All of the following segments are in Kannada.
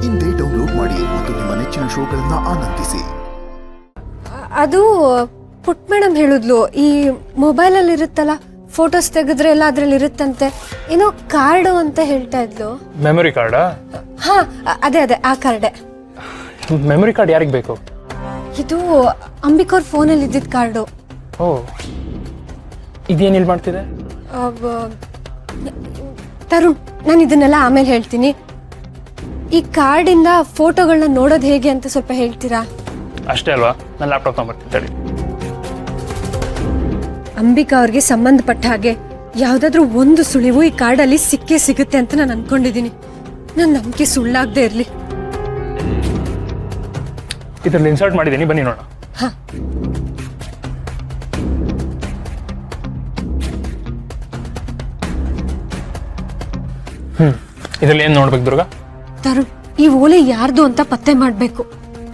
ಇಂದೇ ಡೌನ್ಲೋಡ್ ಮಾಡಿ ಮತ್ತು ನಿಮ್ಮ ನೆಚ್ಚಿನ ಶೋಗಳನ್ನ ಆನಂದಿಸಿ. ಅದು ಪುಟ್ ಮೇಡಮ್ ಹೇಳಿದ್ಲು, ಈ ಮೊಬೈಲಲ್ಲಿ ಇರುತ್ತಲ್ಲ ಫೋಟೋಸ್ ತೆಗೆದ್ರೆ ಎಲ್ಲ ಅದ್ರಲ್ಲಿ ಇರುತ್ತಂತೆ, ಏನೋ ಕಾರ್ಡು ಅಂತ ಹೇಳ್ತಾ ಇದ್ಲು. ಮೆಮೊರಿ ಕಾರ್ಡಾ? ಹಾ ಅದೇ ಅದೇ ಆ ಕಾರ್ಡೆ. ಮೆಮೊರಿ ಕಾರ್ಡ್ ಯಾರಿಗೆ ಬೇಕು? ಇದು ಅಂಬಿಕವ್ರ ಫೋನಲ್ಲಿ ಇದ್ದಿದ್ದ ಕಾರ್ಡು. ಓ, ಇದೇನು ಇಲ್ಲಿ ಮಾಡ್ತಿದೆ? ತರುಣ್, ನಾನು ಇದನ್ನೆಲ್ಲ ಆಮೇಲೆ ಹೇಳ್ತೀನಿ. ಈ ಕಾರ್ಡಿಂದ ಫೋಟೋಗಳನ್ನ ನೋಡೋದು ಹೇಗೆ ಅಂತ ಸ್ವಲ್ಪ ಹೇಳ್ತೀರಾ? ಅಷ್ಟೇ ಅಲ್ವಾ, ನಾನು ಲ್ಯಾಪ್ಟಾಪ್ ತೊಗೊಂಬರ್ತೀನಿ. ಅಂಬಿಕಾ ಅವ್ರಿಗೆ ಸಂಬಂಧಪಟ್ಟ ಹಾಗೆ ಯಾವುದಾದ್ರೂ ಒಂದು ಸುಳಿವು ಈ ಕಾರ್ಡಲ್ಲಿ ಸಿಕ್ಕೇ ಸಿಗುತ್ತೆ ಅಂತ ನಾನು ಅನ್ಕೊಂಡಿದ್ದೀನಿ. ನನ್ನ ನಂಬಿಕೆ ಸುಳ್ಳಾಗದೆ ಇರಲಿ. ಇದರಲ್ಲಿ ಇನ್ಸರ್ಟ್ ಮಾಡಿದ್ದೀನಿ, ಬನ್ನಿ ನೋಡೋಣ. ಹಾ, ಇದರಲ್ಲಿ ಏನು ನೋಡ್ಬೇಕು ದುರ್ಗಾ? ತರುಣ್, ಈ ಓಲೆ ಯಾರ್ದು ಅಂತ ಪತ್ತೆ ಮಾಡಬೇಕು.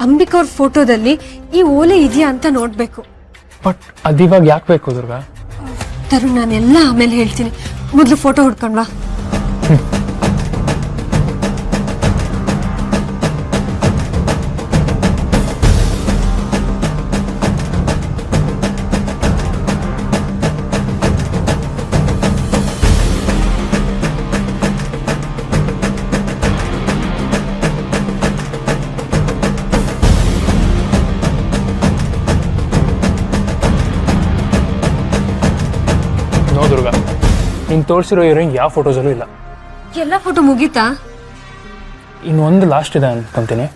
ಅಂಬಿಕಾ ಅವ್ರ ಫೋಟೋದಲ್ಲಿ ಈ ಓಲೆ ಇದೆಯಾ ಅಂತ ನೋಡ್ಬೇಕು. ಬಟ್ ಅದಿವಾಗ ಯಾಕೆ ಬೇಕು ದುರ್ಗಾ? ತರುಣ್, ನಾನೆಲ್ಲ ಆಮೇಲೆ ಹೇಳ್ತೀನಿ. ಮೊದಲು ಫೋಟೋ ಹುಡ್ಕೊಂಡ್ವಾ. ದುರ್ಗಾ, ನೀನು ತೋರಿಸಿರೋ ಹೀರೋಯಿನ್ ಯಾವ ಫೋಟೋಸಲ್ಲೂ ಇಲ್ಲ. ಎಲ್ಲ ಫೋಟೋ ಮುಗೀತಾ? ಇನ್ನೊಂದು ಲಾಸ್ಟ್ ಇದೆ ಅನ್ಕೊಂತೀನಿ.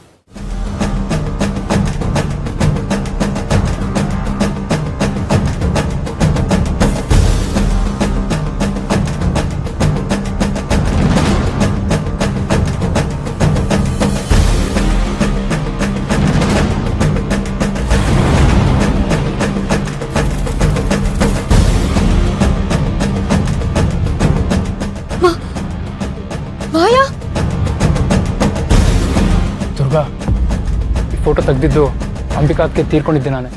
ಮಾಯಾ, ದುರ್ಗಾ, ಈ ಫೋಟೋ ತೆಗೆದಿದ್ದು ಅಂಬಿಕಾಕ್ಕೆ ತೀರ್ಕೊಂಡಿದ್ದೆ ನಾನೇ.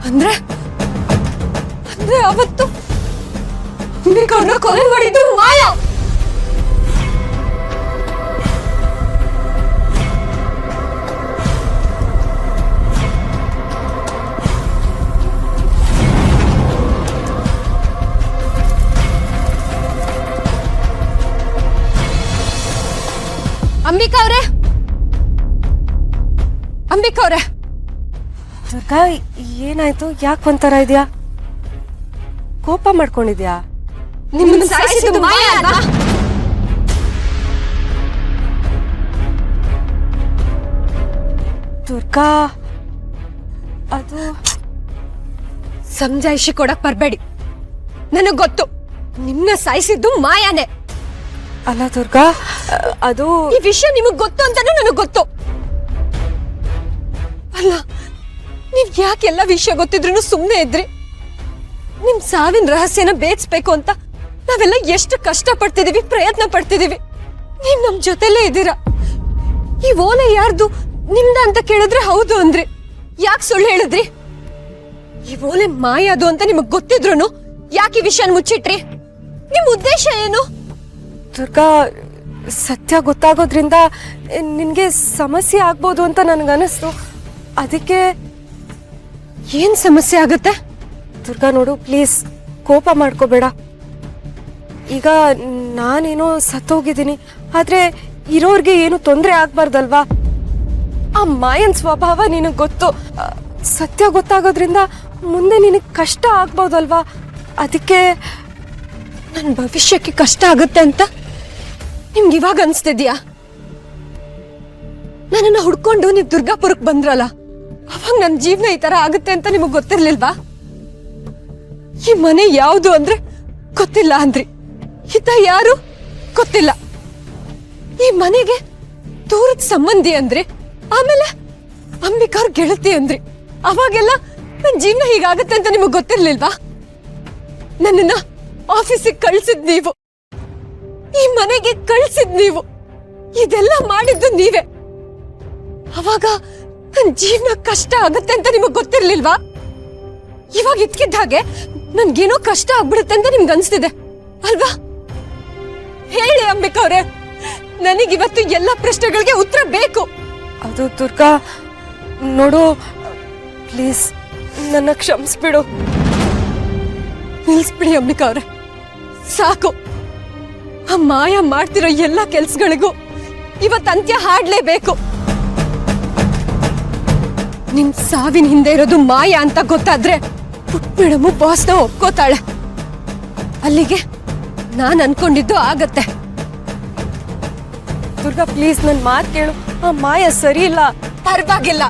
ಅಂದ್ರೆ ಅಂದ್ರೆ ಅವತ್ತು ಅಂಬಿಕಾವ್ರನ್ನ ಕೊಲೆ ಮಾಡಿದ್ದು ಮಾಯಾ. ಅಂಬಿಕಾ ಅವ್ರೆ, ಅಂಬಿಕಾ ಅವ್ರೆ. ದುರ್ಗಾ, ಏನಾಯ್ತು? ಯಾಕೆ ಒಂಥರ ಇದೆಯಾ? ಕೋಪ ಮಾಡ್ಕೊಂಡಿದ್ಯಾ? ನಿಮ್ಮನ್ನ ಸಾಯಿಸಿದ್ದು ಮಾಯಾ ಅಲ್ವಾ? ದುರ್ಗಾ, ಅದು ಸಮಜಾಯಿಷಿ ಕೊಡಕ್ ಬರ್ಬೇಡಿ. ನನಗ್ ಗೊತ್ತು, ನಿಮ್ಮನ್ನ ಸಾಯಿಸಿದ್ದು ಮಾಯಾನೇ. ಅಲ್ಲ ದುರ್ಗಾ, ಅದು ಈ ವಿಷಯ ನಿಮಗ್ ಗೊತ್ತು ಅಂತಾನು ನನಗ್ ಗೊತ್ತು. ಅಲ್ಲ, ನೀವ್ ಯಾಕೆಲ್ಲ ವಿಷಯ ಗೊತ್ತಿದ್ರು ಸುಮ್ಮನೆ ಇದ್ರಿ? ನಿಮ್ ಸಾವಿನ ರಹಸ್ಯನ ಬೇಯಿಸ್ಬೇಕು ಅಂತ ನಾವೆಲ್ಲ ಎಷ್ಟು ಕಷ್ಟ ಪಡ್ತಿದೀವಿ, ಪ್ರಯತ್ನ ಪಡ್ತಿದೀವಿ. ನೀವ್ ನಮ್ ಜೊತೆಲೇ ಇದ್ದೀರಾ. ಈ ಓಲೆ ಯಾರ್ದು, ನಿಮ್ದ ಅಂತ ಕೇಳಿದ್ರೆ ಹೌದು ಅಂದ್ರಿ. ಯಾಕೆ ಸುಳ್ಳು ಹೇಳಿದ್ರಿ? ಈ ಓಲೆ ಮಾಯಾದು ಅಂತ ನಿಮಗ್ ಗೊತ್ತಿದ್ರು ಯಾಕೆ ಈ ವಿಷಯನ ಮುಚ್ಚಿಟ್ರಿ? ನಿಮ್ ಉದ್ದೇಶ ಏನು? ದುರ್ಗಾ, ಸತ್ಯ ಗೊತ್ತಾಗೋದ್ರಿಂದ ನಿನ್ಗೆ ಸಮಸ್ಯೆ ಆಗ್ಬೋದು ಅಂತ ನನಗನ್ನಿಸ್ತು. ಅದಕ್ಕೆ. ಏನ್ ಸಮಸ್ಯೆ ಆಗುತ್ತೆ? ದುರ್ಗಾ ನೋಡು, ಪ್ಲೀಸ್ ಕೋಪ ಮಾಡ್ಕೋಬೇಡ. ಈಗ ನಾನೇನೋ ಸತ್ತೋಗಿದ್ದೀನಿ, ಆದ್ರೆ ಇರೋರ್ಗೆ ಏನು ತೊಂದರೆ ಆಗ್ಬಾರ್ದಲ್ವಾ? ಆ ಮಾಯನ್ ಸ್ವಭಾವ ನಿನಗೆ ಗೊತ್ತು. ಸತ್ಯ ಗೊತ್ತಾಗೋದ್ರಿಂದ ಮುಂದೆ ನಿನಗೆ ಕಷ್ಟ ಆಗ್ಬೋದಲ್ವಾ? ಅದಕ್ಕೆ ನನ್ನ ಭವಿಷ್ಯಕ್ಕೆ ಕಷ್ಟ ಆಗುತ್ತೆ ಅಂತ ನಿಮ್ಗೆ ಇವಾಗ ಅನ್ಸ್ತಿದ್ಯಾ? ನನ್ನನ್ನ ಹುಡ್ಕೊಂಡು ನೀವು ದುರ್ಗಾಪುರಕ್ಕೆ ಬಂದ್ರಲ್ಲ, ಅವಾಗ ನನ್ನ ಜೀವನ ಈ ತರ ಆಗುತ್ತೆ ಅಂತ ನಿಮಗ್ ಗೊತ್ತಿರ್ಲಿಲ್ವಾ? ಈ ಮನೆ ಯಾವುದು ಅಂದ್ರೆ ಗೊತ್ತಿಲ್ಲ ಅಂದ್ರಿ, ಹಿತ ಯಾರು ಗೊತ್ತಿಲ್ಲ. ಈ ಮನೆಗೆ ದೂರದ ಸಂಬಂಧಿ ಅಂದ್ರಿ, ಆಮೇಲೆ ಅಂಬಿಕಾ ಅವ್ರ ಗೆಳತಿ ಅಂದ್ರಿ. ಅವಾಗೆಲ್ಲ ನನ್ನ ಜೀವನ ಹೀಗಾಗತ್ತೆ ಅಂತ ನಿಮಗ್ ಗೊತ್ತಿರ್ಲಿಲ್ವಾ? ನನ್ನನ್ನ ಆಫೀಸಿಗೆ ಕಳ್ಸಿದ್ ನೀವು, ಈ ಮನೆಗೆ ಕಳ್ಸಿದ್ ನೀವು, ಇದೆಲ್ಲ ಮಾಡಿದ್ದು ನೀವೇ. ಅವಾಗ ನನ್ನ ಜೀವನ ಕಷ್ಟ ಆಗುತ್ತೆ ಅಂತ ನಿಮಗ್ ಗೊತ್ತಿರ್ಲಿಲ್ವಾ? ಇವಾಗ ಇದ್ಕಿದ್ದ ಹಾಗೆ ನನ್ಗೇನೋ ಕಷ್ಟ ಆಗ್ಬಿಡುತ್ತೆ ಅಂತ ನಿಮ್ಗೆ ಅನ್ಸ್ತಿದೆ ಅಲ್ವಾ? ಹೇಳಿ ಅಂಬಿಕಾ ಅವ್ರೆ, ನನಗಿವತ್ತು ಎಲ್ಲ ಪ್ರಶ್ನೆಗಳಿಗೆ ಉತ್ತರ ಬೇಕು. ಅದು ದುರ್ಗಾ ನೋಡು, ಪ್ಲೀಸ್ ನನ್ನ ಕ್ಷಮಿಸ್ಬಿಡು. ನಿಲ್ಸ್ಬಿಡಿ ಅಂಬಿಕಾ ಅವ್ರೆ, ಸಾಕು. ಆ ಮಾಯ ಮಾಡ್ತಿರೋ ಎಲ್ಲ ಕೆಲ್ಸಗಳಿಗೂ ಇವತ್ತು ಅಂತ್ಯ ಹಾಡ್ಲೇಬೇಕು. ನಿಮ್ ಸಾವಿನ ಹಿಂದೆ ಇರೋದು ಮಾಯ ಅಂತ ಗೊತ್ತಾದ್ರೆ ಪುಟ್ ಮೇಡಮು ಬಾಸ್ನ ಒಪ್ಕೋತಾಳೆ. ಅಲ್ಲಿಗೆ ನಾನ್ ಅನ್ಕೊಂಡಿದ್ದು ಆಗತ್ತೆ. ದುರ್ಗಾ ಪ್ಲೀಸ್ ನನ್ನ ಮಾತು ಕೇಳು. ಆ ಮಾಯ ಸರಿ ಇಲ್ಲ. ಪರವಾಗಿಲ್ಲ,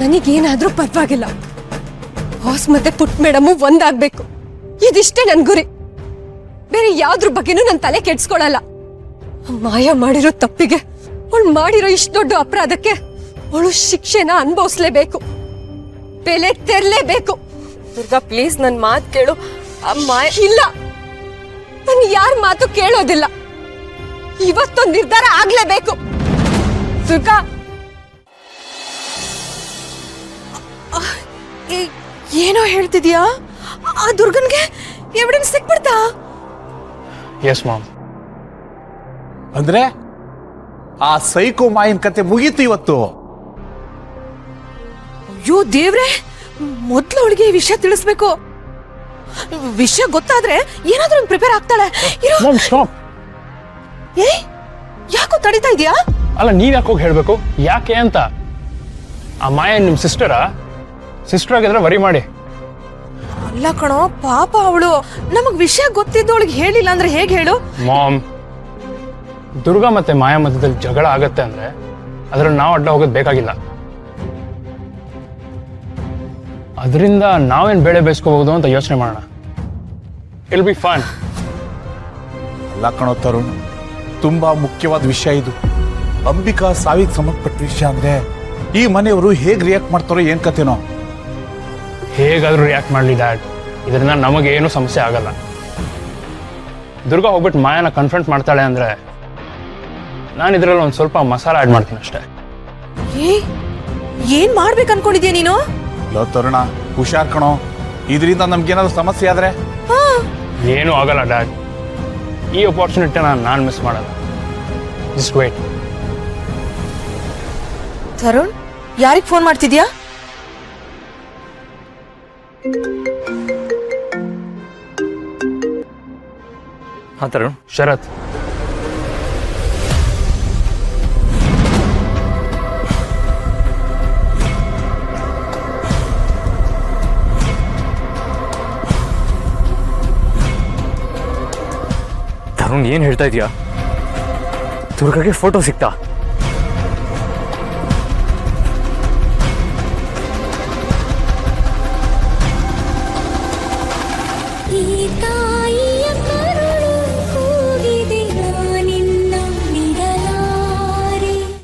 ನನಗೇನಾದ್ರೂ ಪರವಾಗಿಲ್ಲ. ಬಾಸ್ ಮತ್ತೆ ಪುಟ್ ಮೇಡಮು ಒಂದಾಗ್ಬೇಕು, ಇದಿಷ್ಟೇ ನನ್ ಗುರಿ. ಬೇರೆ ಯಾವ್ದ್ರ ಬಗ್ಗೆನೂ ನನ್ ತಲೆ ಕೆಡ್ಸ್ಕೊಳಲ್ಲ. ಮಾಯ ಮಾಡಿರೋ ತಪ್ಪಿಗೆ, ಅವಳು ಮಾಡಿರೋ ಇಷ್ಟು ದೊಡ್ಡ ಅಪರಾಧಕ್ಕೆ ಅವಳು ಶಿಕ್ಷೆನ ಅನುಭವಿಸ್ಲೇಬೇಕು, ಬೆಲೆ ತೆರಲೇಬೇಕು. ದುರ್ಗಾ ಪ್ಲೀಸ್ ನನ್ನ ಮಾತು ಕೇಳು. ಆ ಮಾಯ ಇಲ್ಲ, ನಾನು ಯಾರ ಮಾತು ಕೇಳೋದಿಲ್ಲ. ಇವತ್ತೊಂದು ನಿರ್ಧಾರ ಆಗ್ಲೇಬೇಕು. ದುರ್ಗಾ, ಏನೋ ಹೇಳ್ತಿದ್ಯಾ? ಆ ದುರ್ಗನ್ಗೆ ಎವಿಡೆನ್ಸ್ ಸಿಕ್ಬಿಡ್ತಾ? Yes ma'am. ಅಂದ್ರೆ ಆ ಸೈಕೋ ಮಾಯಿನ ಕತೆ ಮುಗೀತು ಇವತ್ತು. ಅಯ್ಯೋ ದೇವ್ರೆ, ಮೊದ್ಲು ಅವಳಿಗೆ ಈ ವಿಷಯ ತಿಳಿಸ್ಬೇಕು. ವಿಷಯ ಗೊತ್ತಾದ್ರೆ ಏನಾದ್ರೂ ಪ್ರಿಪೇರ್ ಆಗ್ತಾಳೆ. Ma'am stop. ಏ ಯಾಕೋ ತಡಿತಾ ಇದೀಯಾ? ಅಲ್ಲ, ನೀವ್ ಯಾಕೆ ಹೋಗಿ ಹೇಳ್ಬೇಕು? ಯಾಕೆ ಅಂತ. ಆ ಮಾಯ ನಿಮ್ ಸಿಸ್ಟರ್ ಆಗಿದ್ರೆ ವರಿ ಮಾಡಿ. ಅಲ್ಲ ಕಣೋ, ಪಾಪ ಅವಳು. ನಮಗ್ ವಿಷಯ ಗೊತ್ತಿದ್ದು ಅವಳಿಗೆ ಹೇಳಿಲ್ಲ ಅಂದ್ರೆ ಹೇಗೆ ಹೇಳು? ಮಾಮ್, ದುರ್ಗಾ ಮತ್ತೆ ಮಾಯಾ ಮಧ್ಯದಲ್ಲಿ ಜಗಳ ಆಗತ್ತೆ ಅಂದ್ರೆ ಅದ್ರಲ್ಲಿ ನಾವು ಅಡ್ಡ ಹೋಗೋದು ಬೇಕಾಗಿಲ್ಲ. ಅದರಿಂದ ನಾವೇನ್ ಬೇಳೆ ಬೇಯಿಸ್ಕೋಬಹುದು ಅಂತ ಯೋಚನೆ ಮಾಡೋಣ. ಇಲ್ ಬಿ ಫನ್. ಅಲ್ಲ ಕಣೋ ತರುಣ್, ತುಂಬಾ ಮುಖ್ಯವಾದ ವಿಷಯ ಇದು. ಅಂಬಿಕಾ ಸಾವಿಗೆ ಸಂಬಂಧಪಟ್ಟ ವಿಷಯ ಅಂದ್ರೆ ಈ ಮನೆಯವರು ಹೇಗ್ ರಿಯಾಕ್ಟ್ ಮಾಡ್ತಾರೋ ಏನ್ ಕತೆನೋ. ಹೇಗಾದ್ರೂ ರಿಯಾಕ್ಟ್ ಮಾಡಲಿ ಡ್ಯಾಡ್, ಇದರಿಂದ ನಮಗೇನು ಸಮಸ್ಯೆ ಆಗಲ್ಲ. ದುರ್ಗಾ ಹೋಗ್ಬಿಟ್ಟು ಮಾಯನ ಕನ್ಫ್ರಂಟ್ ಮಾಡ್ತಾಳೆ ಅಂದ್ರೆ ನಾನು ಇದರಲ್ಲಿ ಒಂದು ಸ್ವಲ್ಪ ಮಸಾಲ ಆ್ಯಡ್ ಮಾಡ್ತೀನಿ ಅಷ್ಟೇ. ಏನ್ ಮಾಡ್ಬೇಕು ಅನ್ಕೊಂಡಿದ್ಯಾ ನೀನು? ಲೋ ತರುಣ, ಹುಷಾರ್ ಕಣೋ. ಇದರಿಂದ ನಮ್ಗೇನಾದ್ರು ಸಮಸ್ಯೆ ಆದ್ರೆ ಏನೂ ಆಗಲ್ಲ ಡ್ಯಾಡ್. ಈ ಅಪಾರ್ಚುನಿಟಿನ ನಾನು ಮಿಸ್ ಮಾಡಲ್ಲ. Just wait. ತರುಣ್, ಯಾರಿಗೆ ಫೋನ್ ಮಾಡ್ತಿದ್ಯಾ? ಹಾಂ ತರುಣ್. ಶರತ್. ತರುಣ್, ಏನ್ ಹೇಳ್ತಾ ಇದೀಯಾ? ದುರ್ಗಾಗೆ ಫೋಟೋ ಸಿಕ್ತಾ?